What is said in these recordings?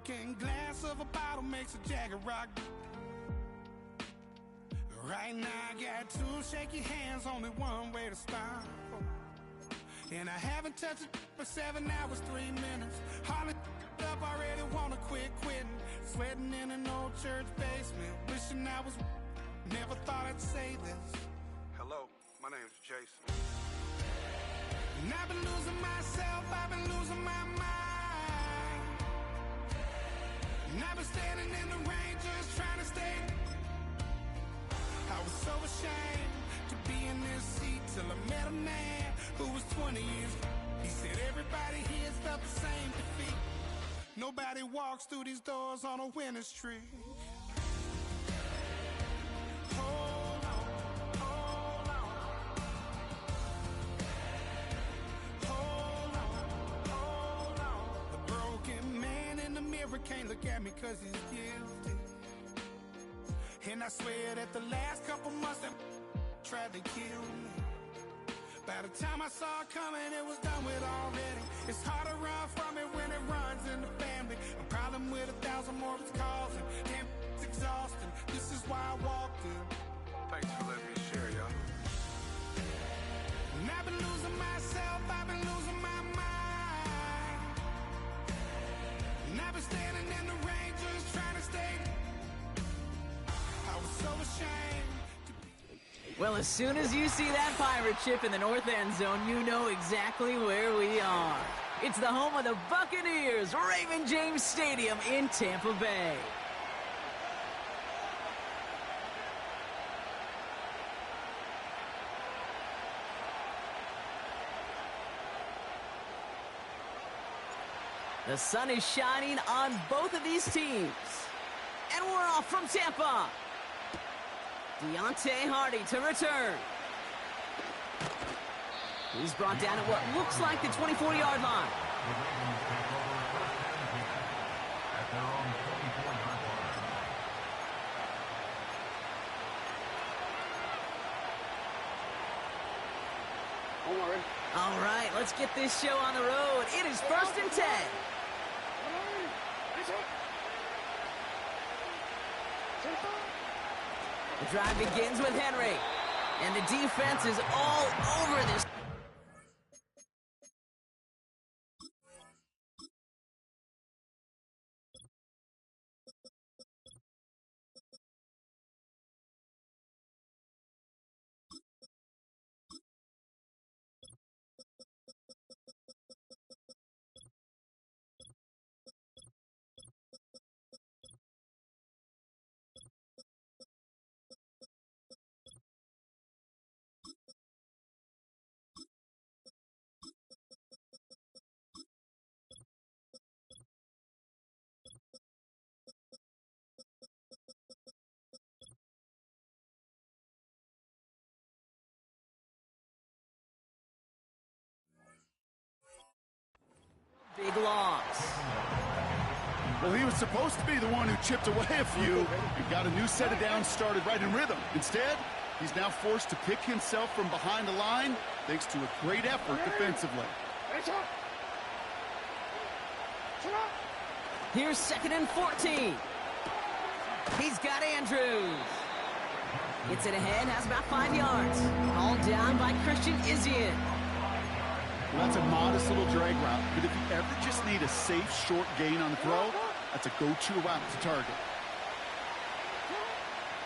broken glass of a bottle makes a jagger rock. Right now I got two shaky hands, only one way to stop. And I haven't touched it for 7 hours, 3 minutes. Hardly up, already wanna quit quitting. Sweating in an old church basement, wishing I was. Never thought I'd say this. Hello, my name's Jason. And I've been losing myself, I've been losing my mind. And I've been standing in the rain just trying to stay. I was so ashamed to be in this seat till I met a man who was 20 years. He said everybody here felt the same defeat. Nobody walks through these doors on a winning streak. Hold on, hold on. Hold on, hold on. The broken man in the mirror can't look at me 'cause he's guilty. And I swear that the last couple months that tried to kill me. By the time I saw it coming, it was done with already. It's hard to run from it when it runs in the family. A problem with 1,000 more it's causing. Damn, it's exhausting. This is why I walked in. Thanks for letting me share, y'all. And I've been losing myself, I've been losing my mind. And I've been standing in the rain just trying to stay. I was so ashamed. Well, as soon as you see that pirate ship in the north end zone, you know exactly where we are. It's the home of the Buccaneers, Raymond James Stadium in Tampa Bay. The sun is shining on both of these teams. And we're off from Tampa. Deontay Hardy to return. He's brought down at what looks like the 24-yard line. Don't worry. All right, let's get this show on the road. It is 1st and 10. The drive begins with Henry, and the defense is all over this. Big loss. Well, he was supposed to be the one who chipped away a few and got a new set of downs started right in rhythm. Instead, he's now forced to pick himself from behind the line thanks to a great effort defensively. Here's 2nd and 14. He's got Andrews. Gets it ahead, has about 5 yards. All down by Christian Izien. Well, that's a modest little drag route, but if you ever just need a safe, short gain on the throw, that's a go-to route to target.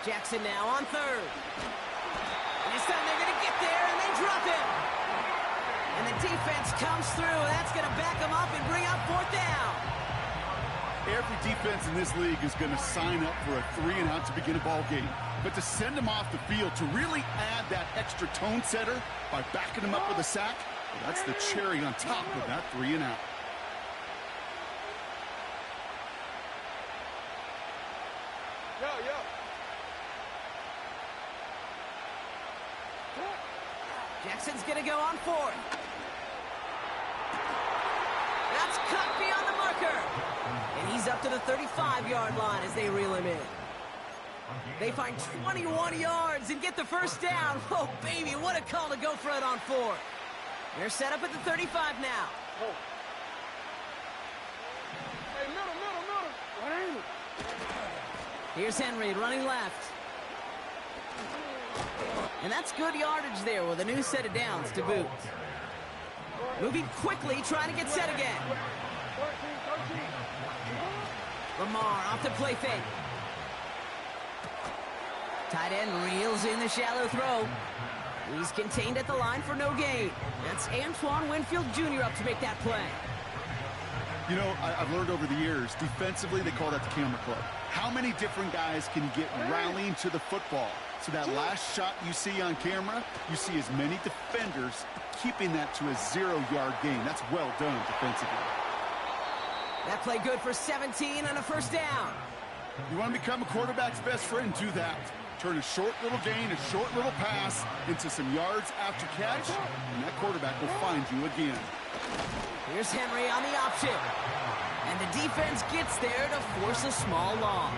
Jackson now on 3rd. And this time they're going to get there, and they drop him. And the defense comes through. That's going to back them up and bring up 4th down. Every defense in this league is going to sign up for a 3-and-out to begin a ball game. But to send them off the field, to really add that extra tone setter by backing them up with a sack, well, that's the cherry on top of that 3-and-out. Jackson's going to go on 4th. That's cut beyond the marker. And he's up to the 35-yard line as they reel him in. They find 21 yards and get the 1st down. Oh, baby, what a call to go for it on 4th. They're set up at the 35 now. Hey, middle. Here's Henry running left. And that's good yardage there with a new set of downs to boot. Moving quickly, trying to get set again. Lamar off the play fake. Tight end reels in the shallow throw. He's contained at the line for no gain. That's Antoine Winfield Jr. up to make that play. You know, I've learned over the years, defensively, they call that the camera club. How many different guys can get rallying to the football? So that last shot you see on camera, you see as many defenders keeping that to a 0-yard gain. That's well done defensively. That play good for 17 and a first down. You want to become a quarterback's best friend, do that. Turn a short little gain, a short little pass into some yards after catch, and that quarterback will find you again. Here's Henry on the option. And the defense gets there to force a small loss.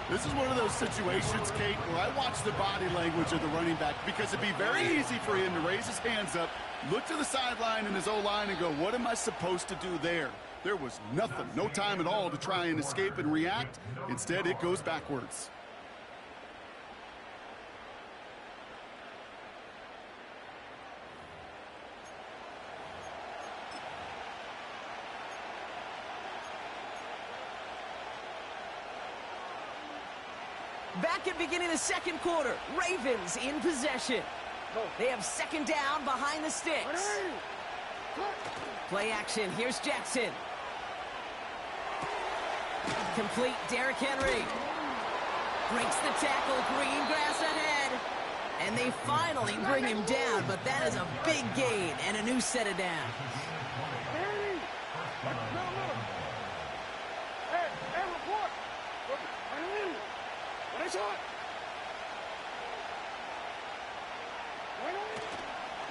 This is one of those situations, Kate, where I watch the body language of the running back because it'd be very easy for him to raise his hands up, look to the sideline in his O-line and go, what am I supposed to do there? There was nothing, no time at all to try and escape and react. Instead, it goes backwards. Back at beginning of the second quarter, Ravens in possession. They have second down behind the sticks. Play action, here's Jackson. Complete, Derrick Henry. Breaks the tackle, green grass ahead. And they finally bring him down, but that is a big gain and a new set of downs.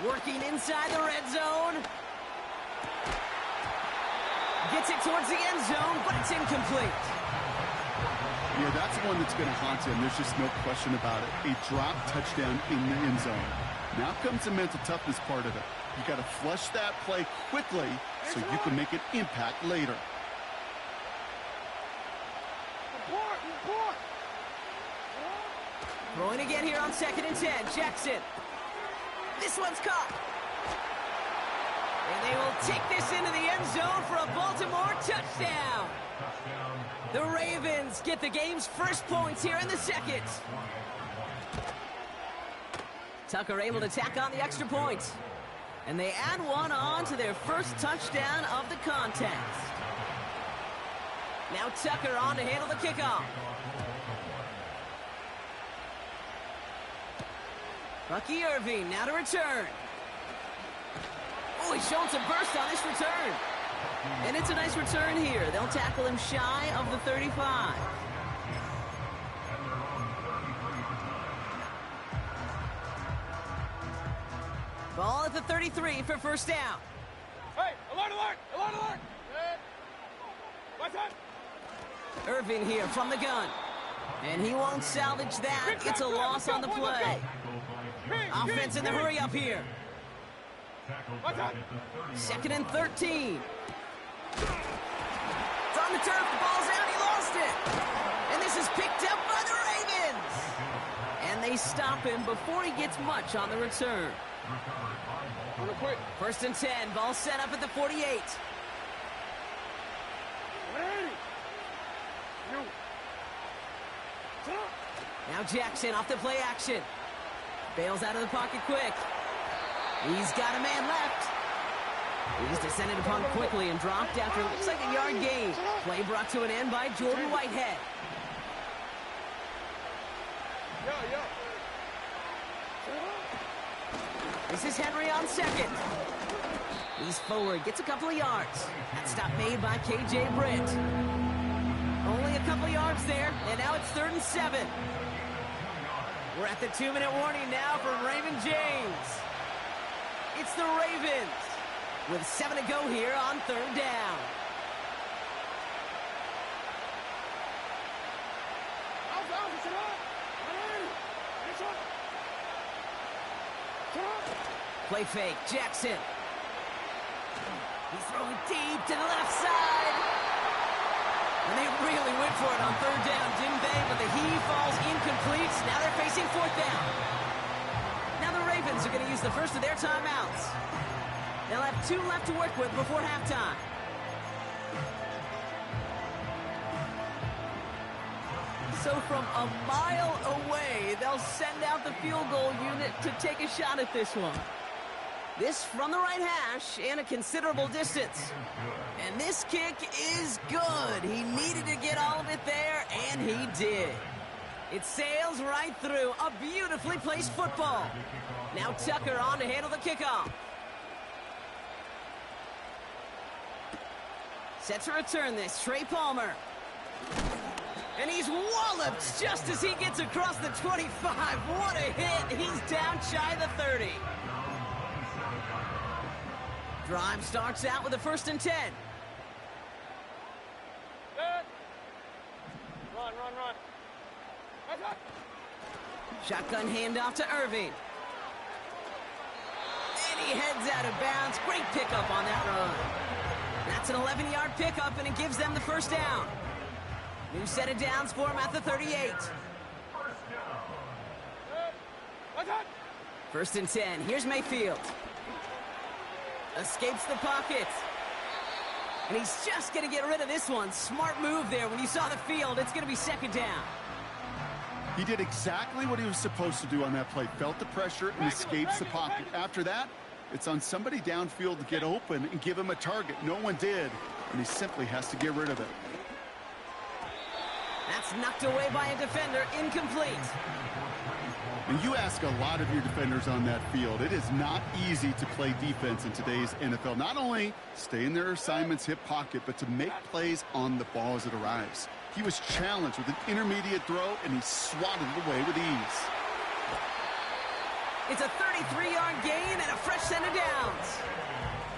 Working inside the red zone. Gets it towards the end zone, but it's incomplete. Yeah, that's one that's going to haunt him. There's just no question about it. A drop touchdown in the end zone. Now comes the mental toughness part of it. You got to flush that play quickly so you can make an impact later. Throwing again here on 2nd and 10. Jackson. This one's caught. And they will take this into the end zone for a Baltimore touchdown. The Ravens get the game's first points here in the second. Tucker able to tack on the extra points. And they add one on to their first touchdown of the contest. Now Tucker on to handle the kickoff. Bucky Irving now to return. Oh, he's showing some burst on this return. And it's a nice return here. They'll tackle him shy of the 35. Ball at the 33 for first down. Hey, alert, alert, alert, alert. What's up? Irving here from the gun. And he won't salvage that. It's a loss on the play. Offense in the hurry up here. 2nd and 13. It's on the turf. The ball's out. He lost it. And this is picked up by the Ravens. And they stop him before he gets much on the return. 1st and 10. Ball set up at the 48. Now Jackson off the play action. Bails out of the pocket quick. He's got a man left. He's descended upon quickly and dropped after looks like a yard gain. Play brought to an end by Jordan Whitehead. This is Henry on 2nd. He's forward, gets a couple of yards. That stop made by K.J. Britt. Only a couple of yards there, and now it's 3rd and 7. We're at the 2-minute warning now from Raymond James. It's the Ravens with 7 to go here on 3rd down. Play fake, Jackson. He's throwing deep to the left side. And they really went for it on third down, didn't they? But the heave falls incomplete. Now they're facing fourth down. Now the Ravens are going to use the first of their timeouts. They'll have 2 left to work with before halftime. So from a mile away, they'll send out the field goal unit to take a shot at this one. This from the right hash and a considerable distance. And this kick is good. He needed to get all of it there, and he did. It sails right through. A beautifully placed football. Now Tucker on to handle the kickoff. Set to return this, Trey Palmer. And he's walloped just as he gets across the 25. What a hit. He's down shy of the 30. Drive starts out with a 1st and 10. Good. Run. Shotgun handoff to Irving. And he heads out of bounds. Great pickup on that run. That's an 11-yard pickup, and it gives them the 1st down. New set of downs for him at the 38. 1st and 10. Here's Mayfield. Escapes the pocket. And he's just going to get rid of this one. Smart move there. When you saw the field, it's going to be 2nd down. He did exactly what he was supposed to do on that play. Felt the pressure and escapes the pocket. After that, it's on somebody downfield to get open and give him a target. No one did, and he simply has to get rid of it. That's knocked away by a defender. Incomplete. And you ask a lot of your defenders on that field. It is not easy to play defense in today's NFL. Not only stay in their assignment's hip pocket, but to make plays on the ball as it arrives. He was challenged with an intermediate throw, and he swatted it away with ease. It's a 33-yard gain and a fresh set of downs.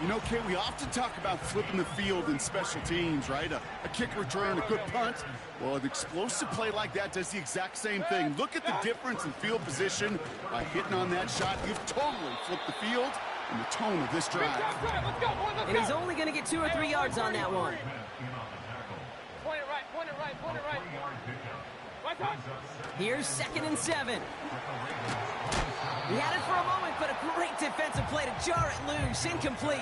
You know, Kate, we often talk about flipping the field in special teams, right? A kick return, a good punt. Well, an explosive play like that does the exact same thing. Look at the difference in field position. By hitting on that shot, you've totally flipped the field and the tone of this drive. And he's only going to get 2 or 3 yards on that one. Point it right. Here's 2nd and 7. He had it for a moment, but a great defensive play to jar it loose. Incomplete.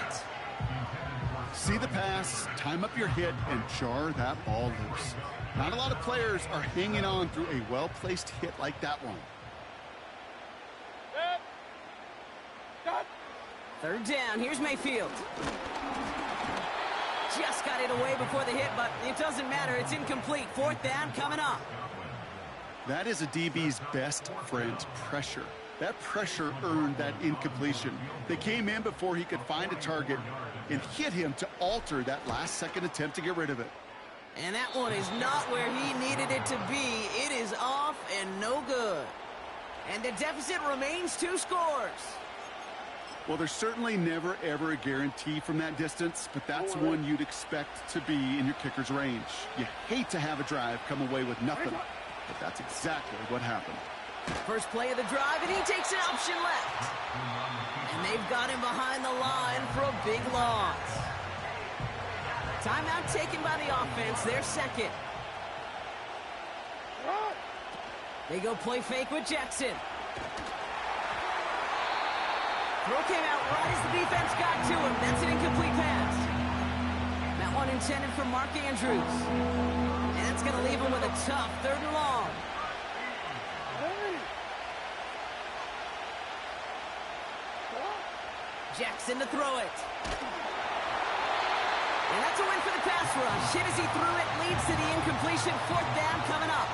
See the pass, time up your hit, and jar that ball loose. Not a lot of players are hanging on through a well-placed hit like that one. 3rd down. Here's Mayfield. Just got it away before the hit, but it doesn't matter. It's incomplete. 4th down coming up. That is a DB's best friend, pressure. That pressure earned that incompletion. They came in before he could find a target and hit him to alter that last-second attempt to get rid of it. And that one is not where he needed it to be. It is off and no good. And the deficit remains 2 scores. Well, there's certainly never, ever a guarantee from that distance, but that's one you'd expect to be in your kicker's range. You hate to have a drive come away with nothing, but that's exactly what happened. First play of the drive, and he takes an option left. And they've got him behind the line for a big loss. Timeout taken by the offense, their 2nd. They go play fake with Jackson. Throw came out right as the defense got to him. That's an incomplete pass. That one intended for Mark Andrews. And that's going to leave him with a tough 3rd and long. Jackson to throw it. And that's a win for the pass rush. Hit as he threw it, leads to the incompletion. 4th down coming up.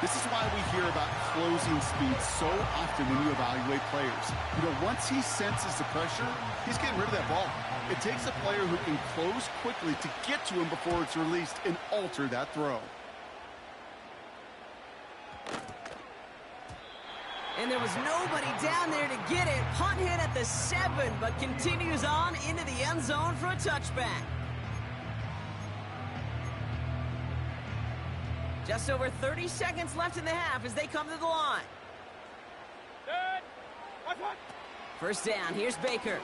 This is why we hear about closing speed so often when you evaluate players. You know, once he senses the pressure, he's getting rid of that ball. It takes a player who can close quickly to get to him before it's released and alter that throw. And there was nobody down there to get it. Punt hit at the 7, but continues on into the end zone for a touchback. Just over 30 seconds left in the half as they come to the line. 1st down. Here's Baker.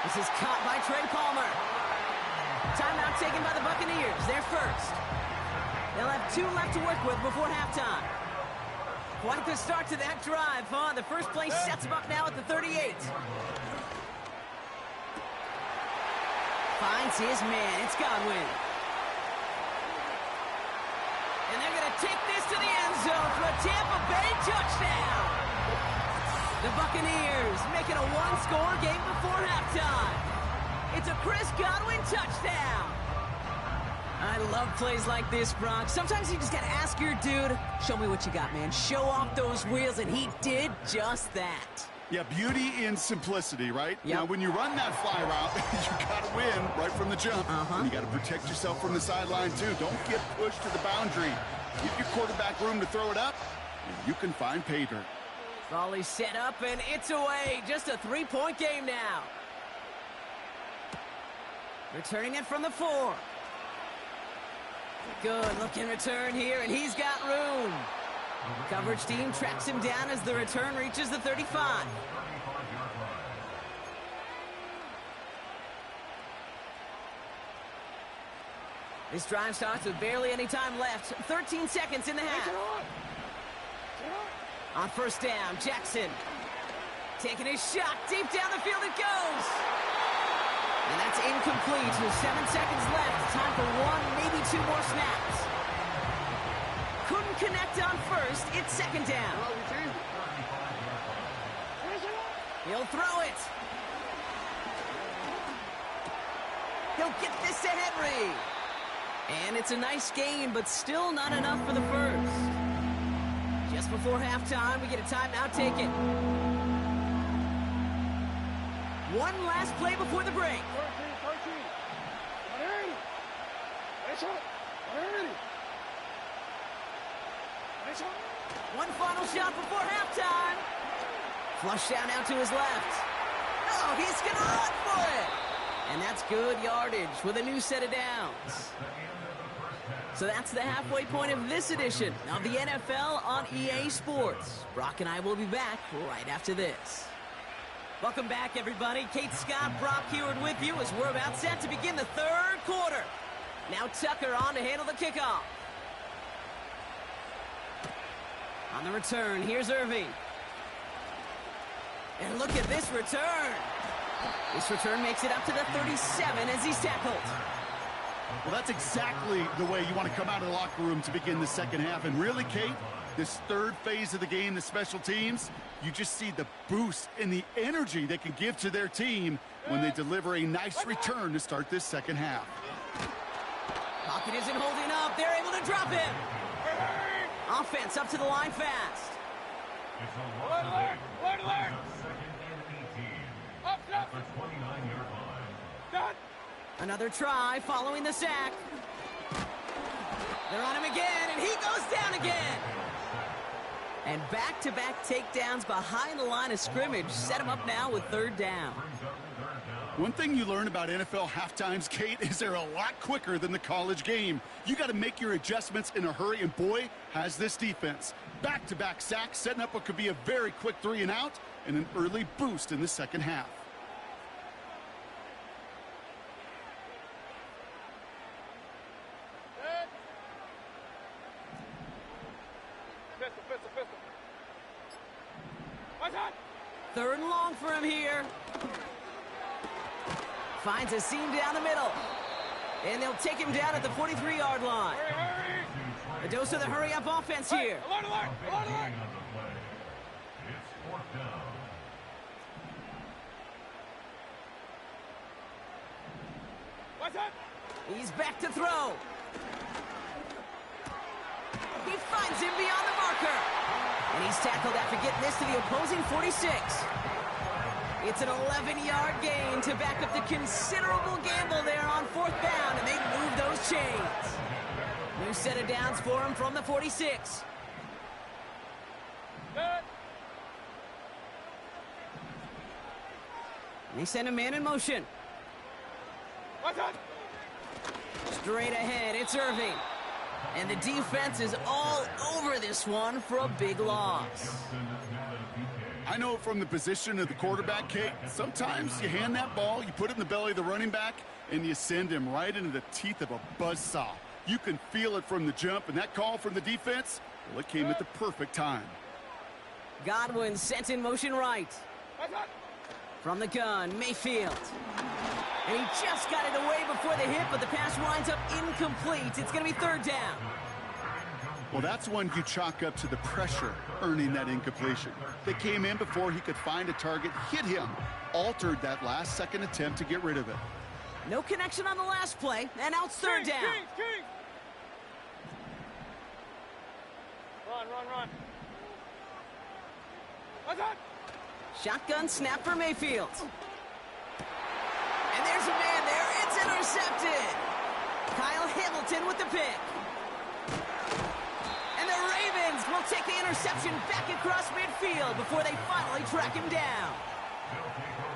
This is caught by Trey Palmer. Timeout taken by the Buccaneers. They're first. They'll have 2 left to work with before halftime. Quite the start to that drive, huh? The first play sets them up now at the 38. Finds his man. It's Godwin. And they're going to take this to the end zone for a Tampa Bay touchdown. The Buccaneers making a 1-score game before halftime. It's a Chris Godwin touchdown. I love plays like this, Brock. Sometimes you just got to ask your dude, show me what you got, man. Show off those wheels, and he did just that. Yeah, beauty in simplicity, right? Yep. Now, when you run that fly route, you got to win right from the jump. And you got to protect yourself from the sideline, too. Don't get pushed to the boundary. Give your quarterback room to throw it up, and you can find pay dirt. Volley set up, and it's away. Just a 3-point game now. Returning it from the 4. Good looking return here, and he's got room. Coverage team tracks him down as the return reaches the 35. This drive starts with barely any time left. 13 seconds in the half. On first down, Jackson taking his shot. Deep down the field it goes. And that's incomplete with 7 seconds left. Time for 1, maybe 2 more snaps. Couldn't connect on first. It's second down. He'll throw it. He'll get this to Henry. And it's a nice gain, but still not enough for the first. Just before halftime, we get a timeout taken. One last play before the break. 13. One final shot before halftime. Flush down out to his left. Oh, he's going to run for it. And that's good yardage with a new set of downs. So that's the halfway point of this edition of the NFL on EA Sports. Brock and I will be back right after this. Welcome back, everybody. Kate Scott, Brock Heward with you as we're about set to begin the third quarter. Now Tucker on to handle the kickoff. On the return, here's Irving. And look at this return. This return makes it up to the 37 as he's tackled. Well, that's exactly the way you want to come out of the locker room to begin the second half. And really, Kate, this third phase of the game, the special teams, you just see the boost and the energy they can give to their team when they deliver a nice return to start this second half. Pocket isn't holding up. They're able to drop him. Offense up to the line fast. Alert! Up, Done. Another try following the sack. They're on him again, and he goes down again. And back-to-back takedowns behind the line of scrimmage set him up now with third down. One thing you learn about NFL halftimes, Kate, is they're a lot quicker than the college game. You got to make your adjustments in a hurry, and boy, has this defense. Back-to-back sacks, setting up what could be a very quick 3 and out, and an early boost in the second half. Pistol. What's that? Third and long for him here. Finds a seam down the middle. And they'll take him down at the 43-yard line. Hurry! A dose of the hurry-up offense here. Alert! What's that? He's back to throw. He finds him beyond the marker. And he's tackled after getting this to the opposing 46. It's an 11-yard gain to back up the considerable gamble there on fourth down, and they move those chains. New set of downs for him from the 46. Good. They send a man in motion. What's that? Straight ahead, it's Irving. And the defense is all over this one for a big loss. I know from the position of the quarterback, Kate, sometimes you hand that ball, you put it in the belly of the running back, And you send him right into the teeth of a buzzsaw. You can feel it from the jump, and that call from the defense, well, it came at the perfect time. Godwin sent in motion right. From the gun, Mayfield. And he just got it away before the hit, but the pass winds up incomplete. It's going to be third down. Well, that's one you chalk up to the pressure earning that incompletion. They came in before he could find a target, hit him, altered that last-second attempt to get rid of it. No connection on the last play, and now it's third down. King. Run. Shotgun snap for Mayfield. And there's a man there. It's intercepted. Kyle Hamilton with the pick. And the Ravens will take the interception back across midfield before they finally track him down.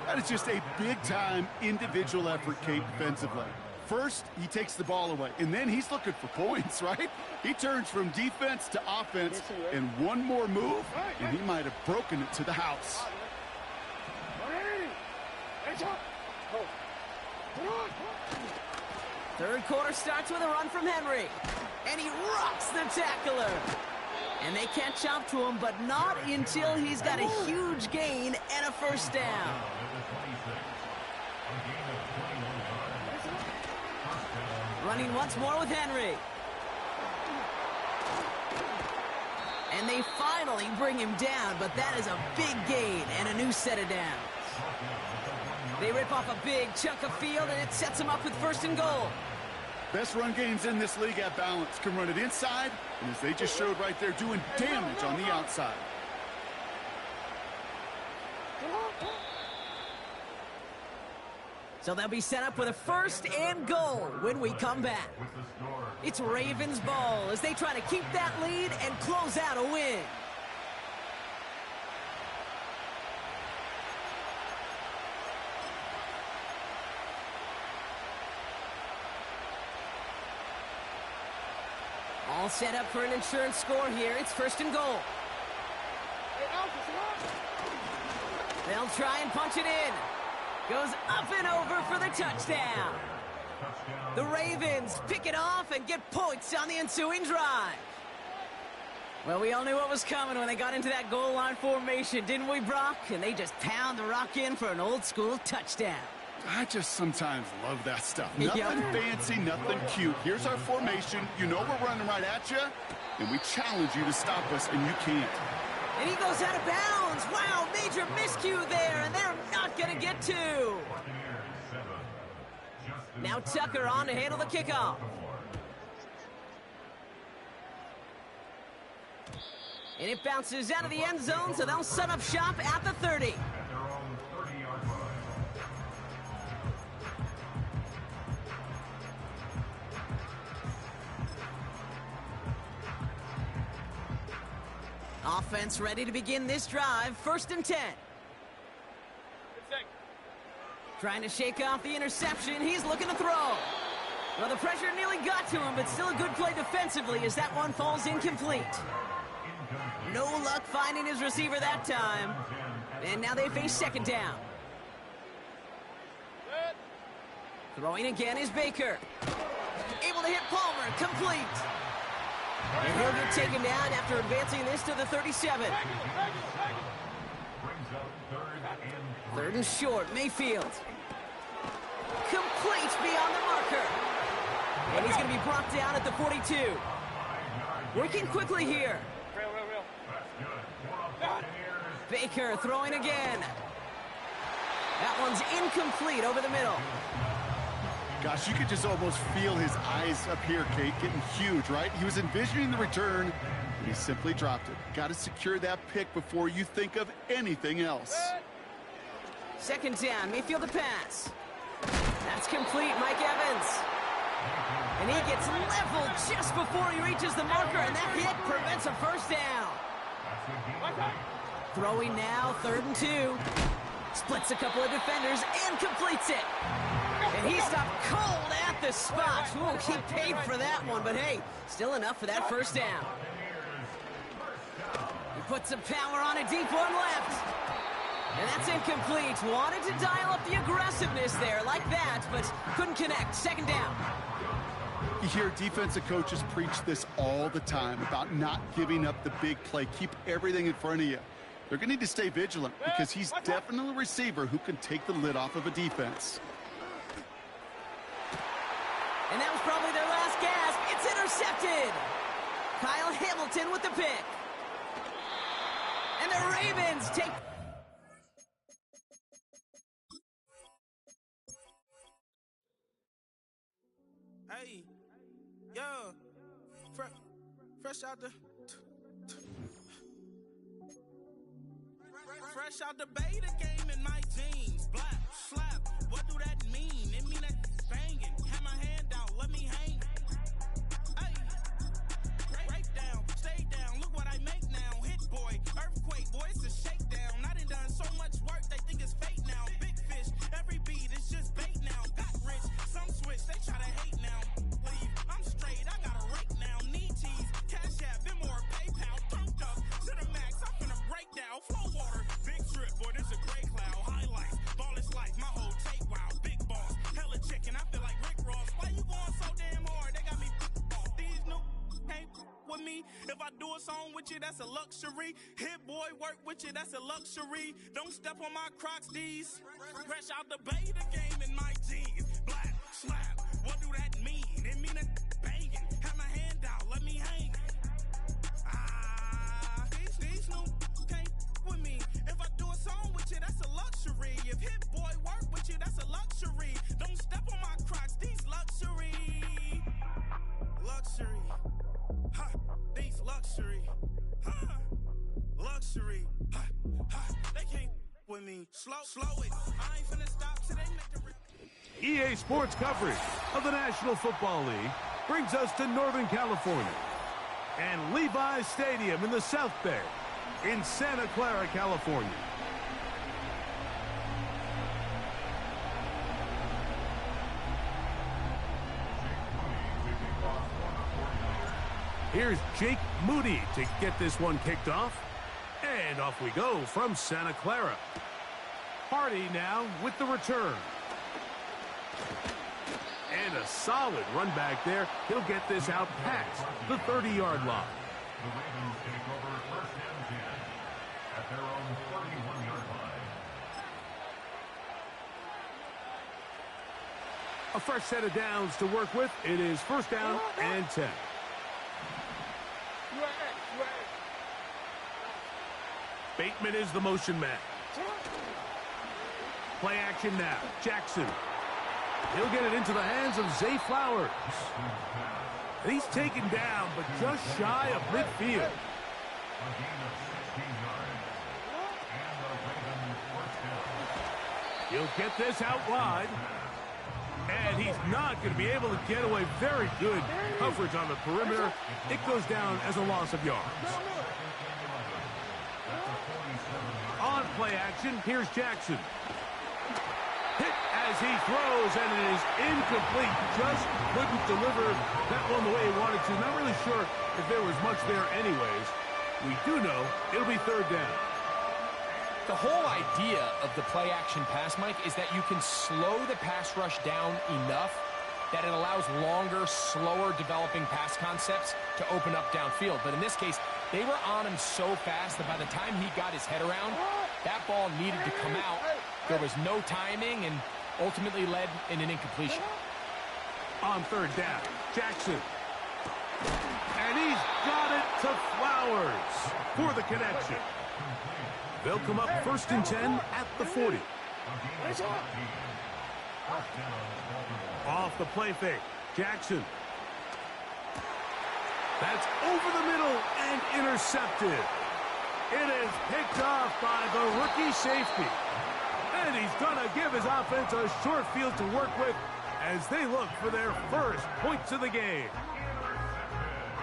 That is just a big-time individual effort, Kate, defensively. First, he takes the ball away, and then he's looking for points, right? He turns from defense to offense, and one more move, and he might have broken it to the house. Third quarter starts with a run from Henry. And he rocks the tackler. And they catch up to him, but not until he's got a huge gain and a first down. Running once more with Henry. And they finally bring him down, but that is a big gain and a new set of downs. They rip off a big chunk of field, and it sets them up with first and goal. Best run games in this league at balance. Can run it inside, and as they just showed right there, doing damage on the outside. So they'll be set up with a first and goal when we come back. It's Ravens ball as they try to keep that lead and close out a win. All set up for an insurance score here. It's first and goal. They'll try and punch it in. Goes up and over for the touchdown. The Ravens pick it off and get points on the ensuing drive. Well, we all knew what was coming when they got into that goal line formation, didn't we, Brock? And they just pound the rock in for an old-school touchdown. I just sometimes love that stuff. Nothing fancy, nothing cute. Here's our formation. You know we're running right at you, and we challenge you to stop us, and you can't. And he goes out of bounds. Wow, major miscue there, and they're not going to get two. Now Tucker on to handle the kickoff. And it bounces out of the end zone, so they'll set up shop at the 30. Offense ready to begin this drive. First and 10. Trying to shake off the interception. He's looking to throw. Well, the pressure nearly got to him, but still a good play defensively as that one falls incomplete. No luck finding his receiver that time. And now they face second down. Throwing again is Baker. Able to hit Palmer. Complete. And he'll get taken down after advancing this to the 37. Third and short, Mayfield. Complete beyond the marker. And he's going to be brought down at the 42. Working quickly here. Baker throwing again. That one's incomplete over the middle. Gosh, you could just almost feel his eyes up here, Kate, getting huge, right? He was envisioning the return, and he simply dropped it. Got to secure that pick before you think of anything else. Second down, Mayfield the pass. That's complete, Mike Evans. And he gets leveled just before he reaches the marker, and that hit prevents a first down. Throwing now, third and 2. Splits a couple of defenders and completes it. And he stopped cold at the spot. Ooh, he paid for that one, but hey, still enough for that first down. He puts some power on a deep one left. And that's incomplete. Wanted to dial up the aggressiveness there like that, but couldn't connect. Second down. You hear defensive coaches preach this all the time about not giving up the big play. Keep everything in front of you. They're going to need to stay vigilant because he's definitely a receiver who can take the lid off of a defense. And that was probably their last gasp. It's intercepted. Kyle Hamilton with the pick. And the Ravens take... Hey, yo, fresh out the... Fresh out the beta game in my jeans. Black, slap, what do that mean? It mean that banging. Have my hand out, let me hang. Hey, break down, stay down, look what I make now. Hit boy, earthquake, boy, it's a shakedown. I done so much work, they think it's fake now. Big fish, every beat is just bait now. Got rich, some switch, they try to hate now. Leave, I'm straight, I got a rake now. Need tease, cash app, been more PayPal. Thumped up, to the max, I'm finna break down. Flow water, big trip, boy, this a gray cloud. Highlights, ball is life, my whole take, wow. Big boss, hella chicken, I feel like Rick Ross. Why you going so damn hard? They got me off. These new can't with me. If I do a song with you, that's a luxury. Hit boy, work with you, that's a luxury. Don't step on my Crocs, these. Fresh out the beta game in my jeans. Black, slap, what do that mean? It mean that banging. Have my hand out, let me hang. These new can't with me. If I do a song with you, that's a luxury. If hit boy work with you, that's a luxury. Don't step on my Crocs, these luxury. Luxury. Ha, these luxury. Ha, luxury. Ha, ha, they can't with me. Slow it. I ain't finna stop till they make the EA Sports coverage of the National Football League brings us to Northern California and Levi's Stadium in the South Bay in Santa Clara, California. Here's Jake Moody to get this one kicked off. And off we go from Santa Clara. Hardy now with the return. And a solid run back there. He'll get this out past the 30-yard line. The Ravens take over first and 10 at their own 31-yard line. A fresh set of downs to work with. It is first down and 10. Bateman is the motion man. Play action now. Jackson. He'll get it into the hands of Zay Flowers. And he's taken down, but just shy of midfield. A gain of 16 yards. And the Ravens first down. He'll get this out wide. And he's not going to be able to get away. Very good coverage on the perimeter. It goes down as a loss of yards. On play action, here's Jackson. Hit as he throws, and it is incomplete. Just couldn't deliver that one the way he wanted to. Not really sure if there was much there anyways. We do know it'll be third down. The whole idea of the play-action pass, Mike, is that you can slow the pass rush down enough that it allows longer, slower developing pass concepts to open up downfield. But in this case, they were on him so fast that by the time he got his head around, that ball needed to come out. There was no timing and ultimately led in an incompletion. On third down, Jackson. And he's got it to Flowers for the connection. They'll come up first and 10 at the 40. Off the play fake, Jackson. That's over the middle and intercepted. It is picked off by the rookie safety. And he's going to give his offense a short field to work with as they look for their first points of the game.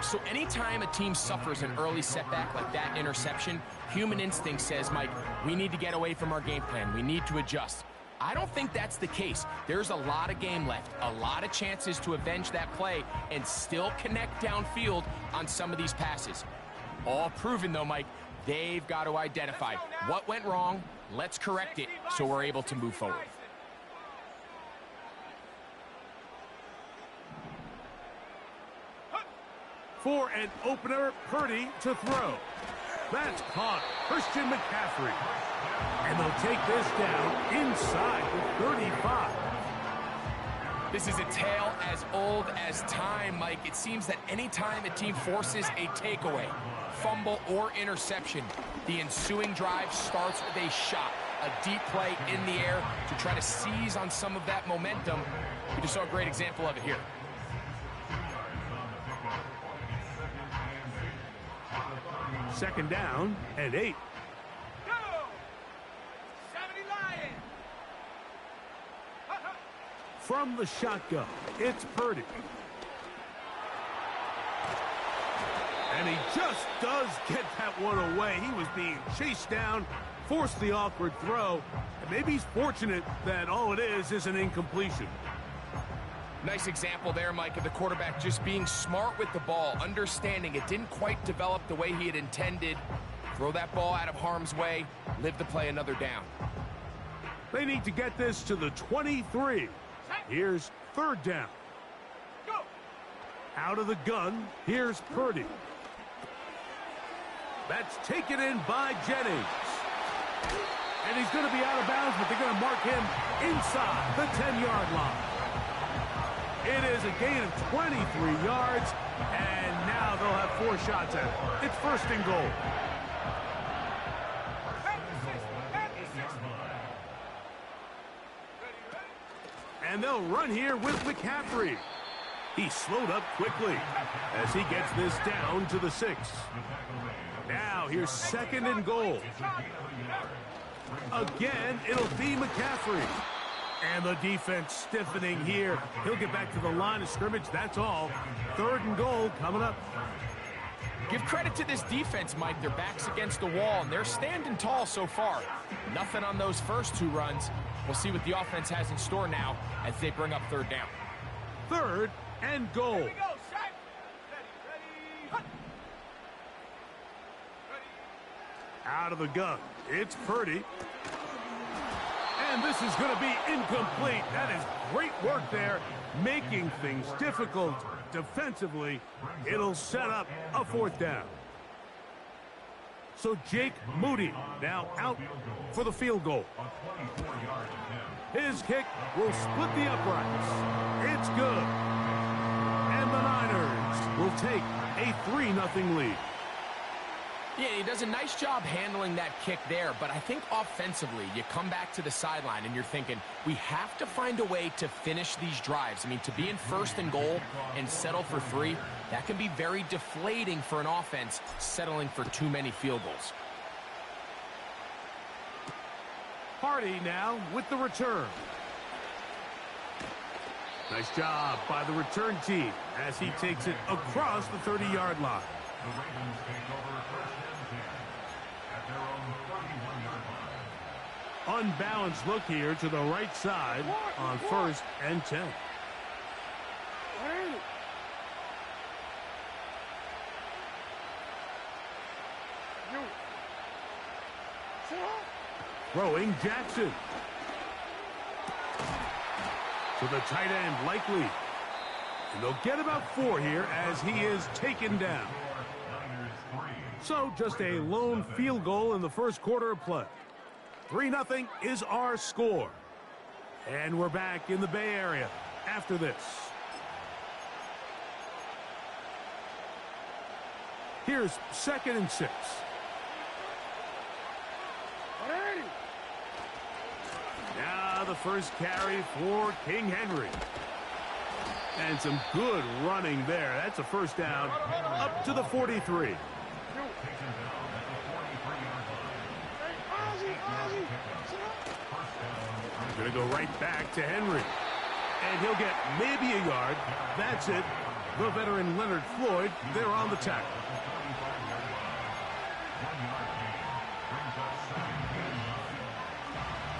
So anytime a team suffers an early setback like that interception, human instinct says, Mike, we need to get away from our game plan. We need to adjust. I don't think that's the case. There's a lot of game left, a lot of chances to avenge that play and still connect downfield on some of these passes. All proven, though, Mike, they've got to identify what went wrong, Let's correct it so we're able to move forward. For an opener, Purdy to throw. That's caught. Christian McCaffrey. And they'll take this down inside the 35. This is a tale as old as time, Mike. It seems that anytime a team forces a takeaway, fumble, or interception, the ensuing drive starts with a shot, a deep play in the air to try to seize on some of that momentum. We just saw a great example of it here. Second down and 8. Go! 70 Lions! From the shotgun, it's Purdy. And he just does get that one away. He was being chased down, forced the awkward throw. And maybe he's fortunate that all it is an incompletion. Nice example there, Mike, of the quarterback just being smart with the ball, understanding it didn't quite develop the way he had intended. Throw that ball out of harm's way, live to play another down. They need to get this to the 23. Here's third down. Go! Out of the gun, here's Purdy. That's taken in by Jennings. And he's going to be out of bounds, but they're going to mark him inside the 10-yard line. It is a gain of 23 yards, and now they'll have 4 shots at it. It's first and goal. And they'll run here with McCaffrey. He slowed up quickly as he gets this down to the 6. Now here's second and goal. Again, it'll be McCaffrey. And the defense stiffening here. He'll get back to the line of scrimmage, that's all. Third and goal coming up. Give credit to this defense, Mike. Their back's against the wall, and they're standing tall so far. Nothing on those first 2 runs. We'll see what the offense has in store now as they bring up third down. Third and goal. Here we go, set! Ready, Out of the gun, it's Purdy. And this is going to be incomplete. That is great work there, making things difficult defensively. It'll set up a 4th down. So Jake Moody now out for the field goal. His kick will split the uprights. It's good. And the Niners will take a 3-0 lead. Yeah, he does a nice job handling that kick there, but I think offensively, you come back to the sideline and you're thinking, we have to find a way to finish these drives. I mean, to be in first and goal and settle for 3, that can be very deflating for an offense settling for too many field goals. Hardy now with the return. Nice job by the return team as he takes it across the 30-yard line. The Ravens take over first and 10 at their own 31-yard line. Unbalanced look here to the right side on first and 10. Throwing Jackson. To the tight end, Likely. And they'll get about 4 here as he is taken down. So just a lone field goal in the first quarter of play. 3-0 is our score. And we're back in the Bay Area after this. Here's second and 6. Now the first carry for King Henry. And some good running there. That's a first down up to the 43. Going to go right back to Henry. And he'll get maybe a yard. That's it. The veteran Leonard Floyd, they're on the tackle.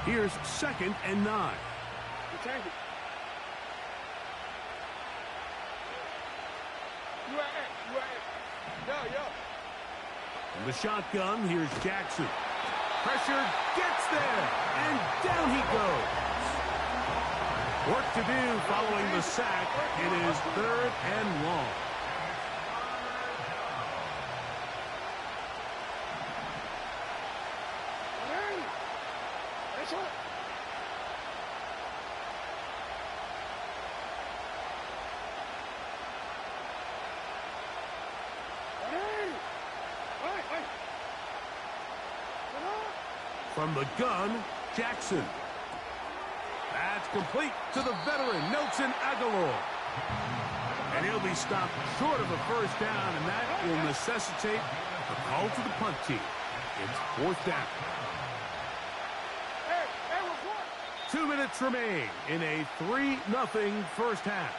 Here's second and 9. In the shotgun, here's Jackson. Pressure gets there, and down he goes. Work to do following the sack. It is 3rd and long. From the gun, Jackson. That's complete to the veteran, Nelson Aguilar. And he'll be stopped short of a first down, and that will necessitate a call to the punt team. It's 4th down. 2 minutes remain in a 3-0 first half.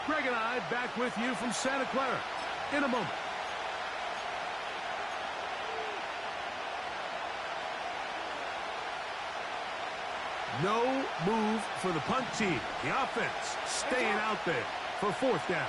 Greg and I back with you from Santa Clara in a moment. No move for the punt team. The offense staying out there for 4th down.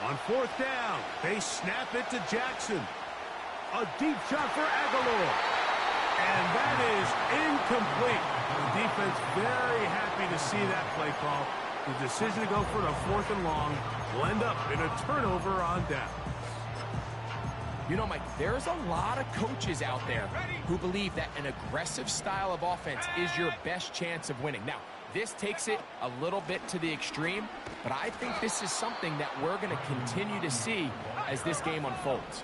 On 4th down, they snap it to Jackson. A deep shot for Aguilar. And that is incomplete. The defense very happy to see that play call. The decision to go for the 4th and long will end up in a turnover on down. You know, Mike, there's a lot of coaches out there who believe that an aggressive style of offense is your best chance of winning. Now, this takes it a little bit to the extreme, but I think this is something that we're going to continue to see as this game unfolds.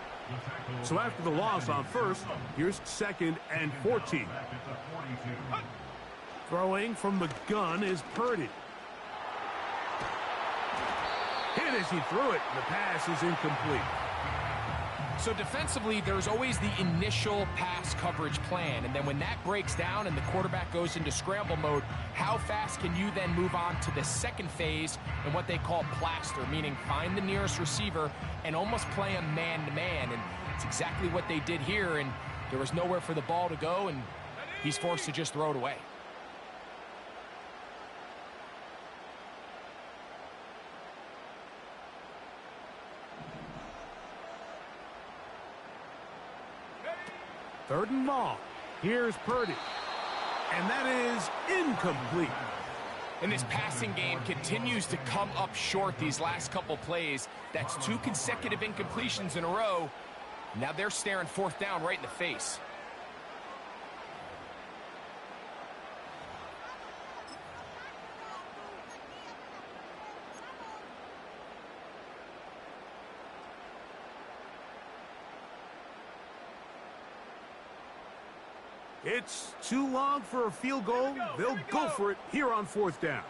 So after the loss on 1st, here's 2nd and 14. Throwing from the gun is Purdy. Hit as he threw it. The pass is incomplete. So defensively, there's always the initial pass coverage plan, and then when that breaks down and the quarterback goes into scramble mode, how fast can you then move on to the second phase and what they call plaster, meaning find the nearest receiver and almost play him man-to-man, and it's exactly what they did here, and there was nowhere for the ball to go, and he's forced to just throw it away. Third and long. Here's Purdy. And that is incomplete. And this passing game continues to come up short these last couple plays. That's 2 consecutive incompletions in a row. Now they're staring 4th down right in the face. It's too long for a field goal. They'll go for it here on 4th down.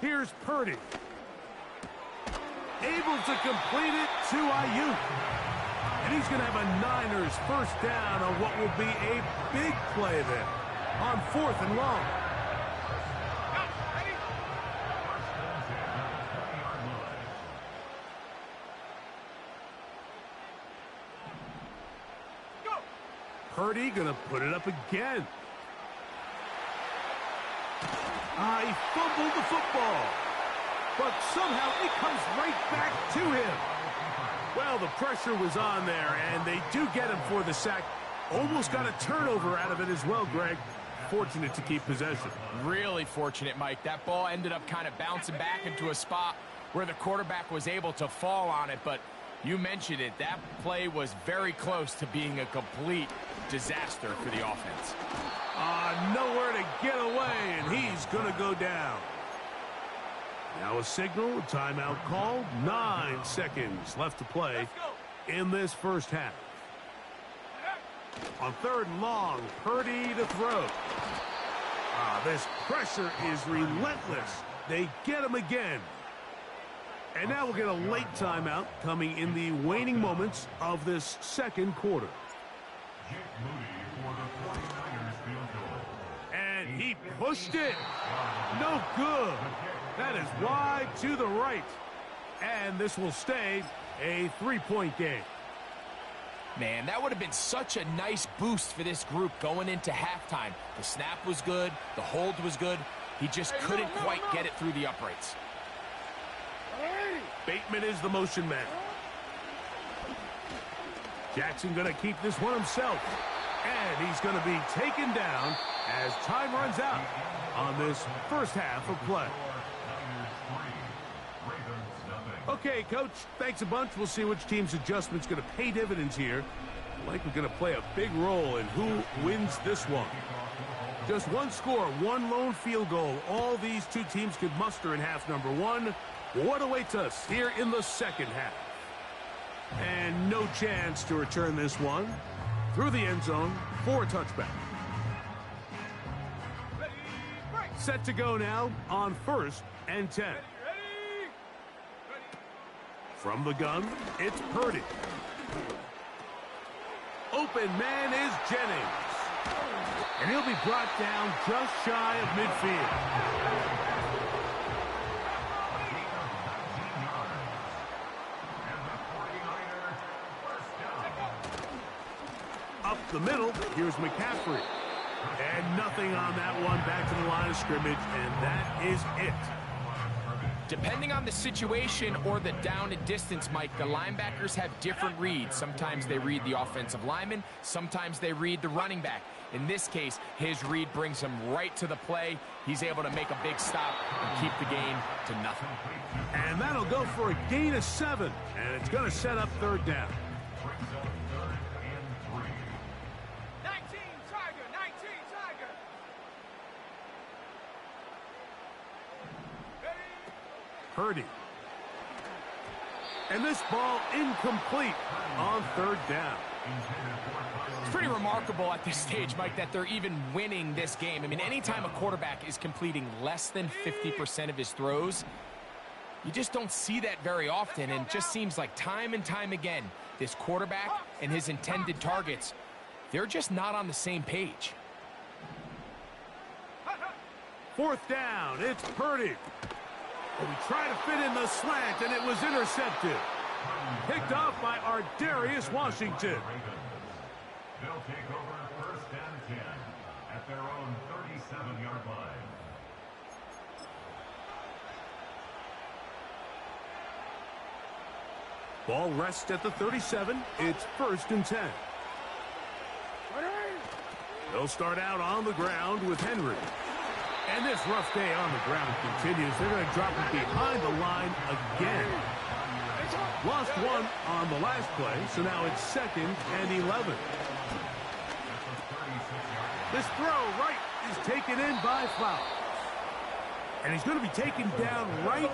Here's Purdy. Able to complete it to Ayuk. And he's going to have a Niners first down on what will be a big play there on 4th and long. Purdy going to put it up again. He fumbled the football, but somehow it comes right back to him. Well, the pressure was on there, and they do get him for the sack. Almost got a turnover out of it as well, Greg. Fortunate to keep possession. Really fortunate, Mike. That ball ended up kind of bouncing back into a spot where the quarterback was able to fall on it, but you mentioned it. That play was very close to being a complete disaster for the offense. Nowhere to get away, and he's going to go down. Now a signal, a timeout called. 9 seconds left to play in this first half. On 3rd and long, Purdy to throw. This pressure is relentless. They get him again. And now we'll get a late timeout coming in the waning moments of this second quarter. And he pushed it. No good. That is wide to the right. And this will stay a 3-point game. Man, that would have been such a nice boost for this group going into halftime. The snap was good. The hold was good. He just couldn't quite get it through the uprights. Bateman is the motion man. Jackson going to keep this one himself. And he's going to be taken down as time runs out on this first half of play. Okay, Coach, thanks a bunch. We'll see which team's adjustment's going to pay dividends here. Likely going to play a big role in who wins this one. Just one score, one lone field goal. All these two teams could muster in half number one. What awaits us here in the second half? And no chance to return this one through the end zone for a touchback. Set to go now on 1st and 10. From the gun, it's Purdy. Open man is Jennings. And he'll be brought down just shy of midfield. Up the middle, here's McCaffrey. And nothing on that one, back to the line of scrimmage, and that is it. Depending on the situation or the down and distance, Mike, the linebackers have different reads. Sometimes they read the offensive lineman. Sometimes they read the running back. In this case, his read brings him right to the play. He's able to make a big stop and keep the gain to nothing. And that'll go for a gain of 7. And it's going to set up 3rd down. 19 Tiger, 19 Tiger. Purdy. And this ball incomplete on 3rd down. It's pretty remarkable at this stage, Mike, that they're even winning this game. I mean, anytime a quarterback is completing less than 50% of his throws, you just don't see that very often, and it just seems like time and time again, this quarterback and his intended targets, they're just not on the same page. 4th down, it's Purdy. And we try to fit in the slant, and it was intercepted. Picked off by Ardarius Washington. They'll take over 1st and 10 at their own 37-yard line. Ball rests at the 37. It's 1st and 10. They'll start out on the ground with Henry. And this rough day on the ground continues. They're going to drop it behind the line again. Lost one on the last play, so now it's 2nd and 11. This throw right is taken in by Flowers. And he's going to be taken down right